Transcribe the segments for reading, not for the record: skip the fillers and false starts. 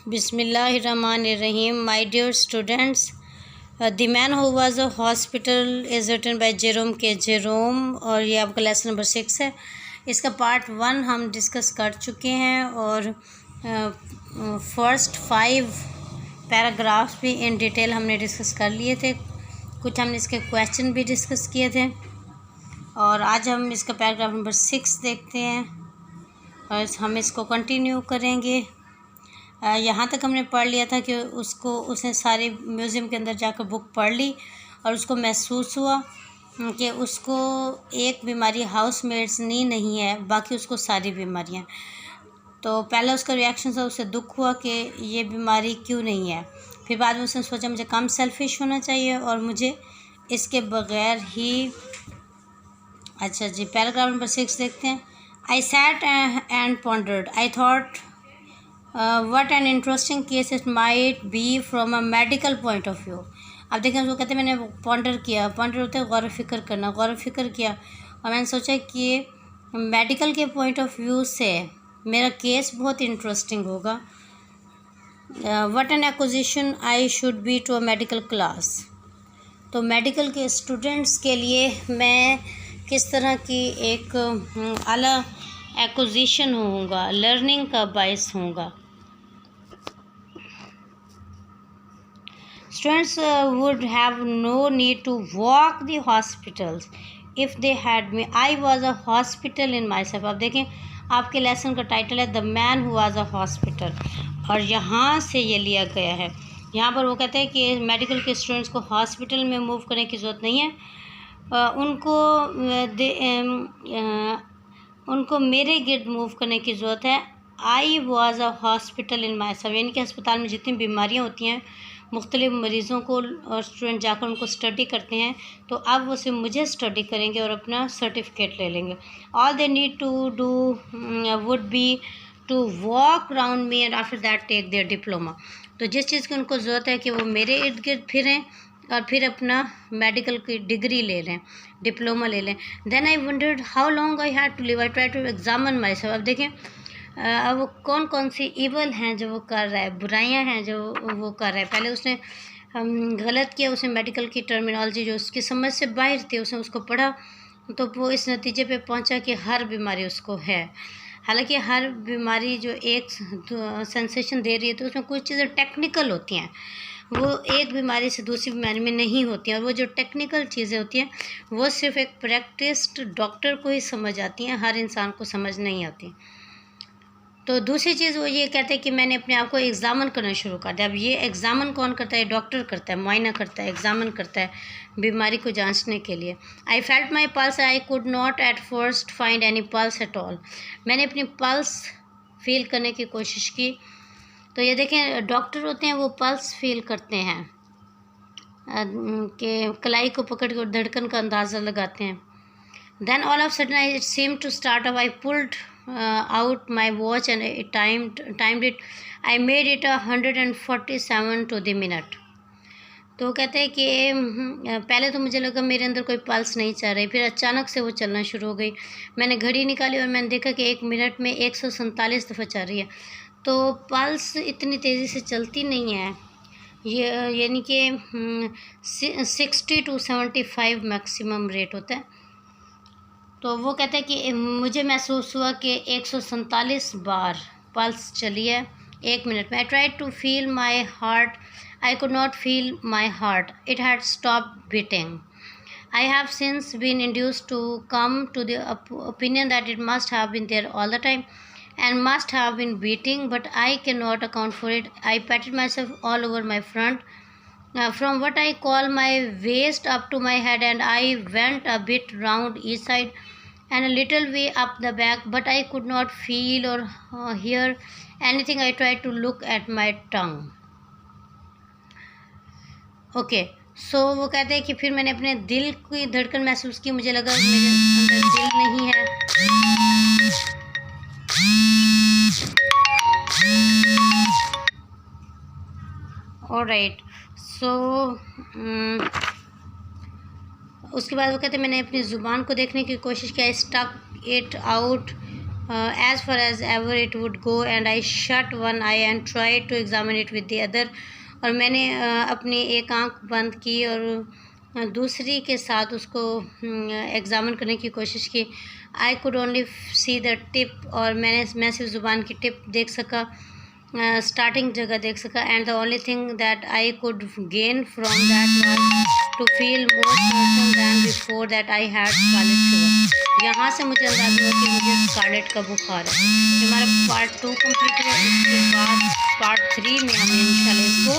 Bismillahirrahmanirrahim. My dear students, The Man Who Was a Hospital is written by Jerome K. Jerome और ये आपका lesson number 6 है। इसका part 1 हम discuss कर चुके हैं और फर्स्ट 5 पैराग्राफ्स भी इन डिटेल हमने डिस्कस कर लिए थे। कुछ हमने इसके क्वेश्चन भी डिस्कस किए थे और आज हम इसका पैराग्राफ नंबर 6 देखते हैं और हम इसको कंटिन्यू करेंगे। यहाँ तक हमने पढ़ लिया था कि उसने सारी म्यूज़ियम के अंदर जाकर बुक पढ़ ली और उसको महसूस हुआ कि उसको एक बीमारी हाउसमेट्स नहीं है, बाकी उसको सारी बीमारियाँ। तो पहला उसका रिएक्शन था, उसे दुख हुआ कि ये बीमारी क्यों नहीं है। फिर बाद में उसने सोचा मुझे कम सेल्फिश होना चाहिए और मुझे इसके बग़ैर ही। अच्छा जी, पैराग्राफ नंबर 6 देखते हैं। I sat and pondered, I thought what an interesting case it might be from a medical point of view। अब देखें उसको कहते हैं मैंने पॉन्डर किया, पॉन्डर होता है गौर फ़िक्र करना, गौर फ़िक्र किया और मैंने सोचा कि मेडिकल के पॉइंट ऑफ व्यू से मेरा केस बहुत इंटरेस्टिंग होगा। what an acquisition I should be to a medical class। तो मेडिकल के स्टूडेंट्स के लिए मैं किस तरह की एक आला एक्विजिशन होऊंगा, लर्निंग का बायस होऊंगा। Students would have no need to walk the hospitals if they had me। I was a hospital in myself। अब देखें आपके लेसन का टाइटल है the man who was a hospital और यहाँ से ये लिया गया है। यहाँ पर वो कहते हैं कि मेडिकल के स्टूडेंट्स को हॉस्पिटल में मूव करने की ज़रूरत नहीं है, उनको मेरे गिर्द मूव करने की ज़रूरत है। I was a hospital in my self, यानी कि अस्पताल में जितनी बीमारियाँ होती हैं मुख्तलिफ़ मरीज़ों को और स्टूडेंट जाकर उनको स्टडी करते हैं, तो अब वो सिर्फ मुझे स्टडी करेंगे और अपना सर्टिफिकेट ले लेंगे। All they need to do would be to walk round me and after that take their diploma. तो जिस चीज़ की उनको ज़रूरत है कि वो मेरे इर्द गिर्द फिरें और फिर अपना मेडिकल की डिग्री ले लें, डिप्लोमा ले लें। Then I wondered how long I had to live, I try to examine myself. अब देखें अब वो कौन कौन सी इवल हैं जो वो कर रहा है, बुराइयां हैं जो वो कर रहा है। पहले उसने गलत किया, उसने मेडिकल की टर्मिनोलॉजी जो उसकी समझ से बाहर थी उसने उसको पढ़ा, तो वो इस नतीजे पे पहुंचा कि हर बीमारी उसको है। हालांकि हर बीमारी जो एक सेंसेशन दे रही है तो उसमें कुछ चीज़ें टेक्निकल होती हैं, वो एक बीमारी से दूसरी बीमारी में नहीं होती हैं और वो जो टेक्निकल चीज़ें होती हैं वो सिर्फ एक प्रैक्टिस्ड डॉक्टर को ही समझ आती हैं, हर इंसान को समझ नहीं आती। तो दूसरी चीज़ वो ये कहते हैं कि मैंने अपने आप को एग्ज़ामन करना शुरू कर दिया। अब ये एग्ज़ामन कौन करता है? डॉक्टर करता है, मुआयना करता है, एग्ज़ामन करता है बीमारी को जांचने के लिए। I felt my pulse, I could not at first find any pulse at all. मैंने अपनी पल्स फील करने की कोशिश की। तो ये देखें डॉक्टर होते हैं वो पल्स फील करते हैं कि कलाई को पकड़ कर धड़कन का अंदाज़ा लगाते हैं। Then all of sudden I it seem to start up, I pulled out my watch and it timed it। I made it 147 to the minute। तो कहते हैं कि पहले तो मुझे लगा मेरे अंदर कोई पल्स नहीं चल रही, फिर अचानक से वो चलना शुरू हो गई। मैंने घड़ी निकाली और मैंने देखा कि 1 मिनट में 147 दफ़ा चल रही है। तो पल्स इतनी तेज़ी से चलती नहीं है, ये यानी कि 60 to 75 मैक्सिमम रेट होता है। तो वो कहते हैं कि मुझे महसूस हुआ कि 147 बार पल्स चली है 1 मिनट में। I tried to feel my heart, I could not feel my heart, it had stopped beating. I have since been induced to come to the opinion that it must have been there all the time and must have been beating, but I cannot account for it। I patted myself all over my front, from what I call my waist up to my head, and I went a bit round each side and a little way up the back, but I could not feel or hear anything। I tried to look at my tongue। Okay so वो कहते हैं कि फिर मैंने अपने दिल की धड़कन महसूस की, मुझे लगा मेरे अंदर दिल नहीं है। ऑलराइट सो उसके बाद वो कहते हैं मैंने अपनी ज़ुबान को देखने की कोशिश की। I stuck it out as far as ever it would go, and I shut one eye and tried to examine it with the other. और मैंने अपनी एक आँख बंद की और दूसरी के साथ उसको एग्ज़ामिन करने की कोशिश की. I could only see the tip, और मैं सिर्फ ज़ुबान की टिप देख सका, स्टार्टिंग जगह देख सका. And the only thing that I could gain from that was to feel more certain than before that I had scarlet fever. यहाँ से मुझे अंदाज़ा हुआ कि मुझे स्कारलेट का बुखार है. हमारा पार्ट 2 कंप्लीट हुआ, इसके बाद पार्ट 3 में हम इंशाल्लाह इसको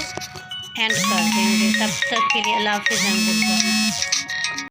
एंड कर देंगे. तब तक के लिए अल्लाह हाफ़िज़ एंड गुड बाय.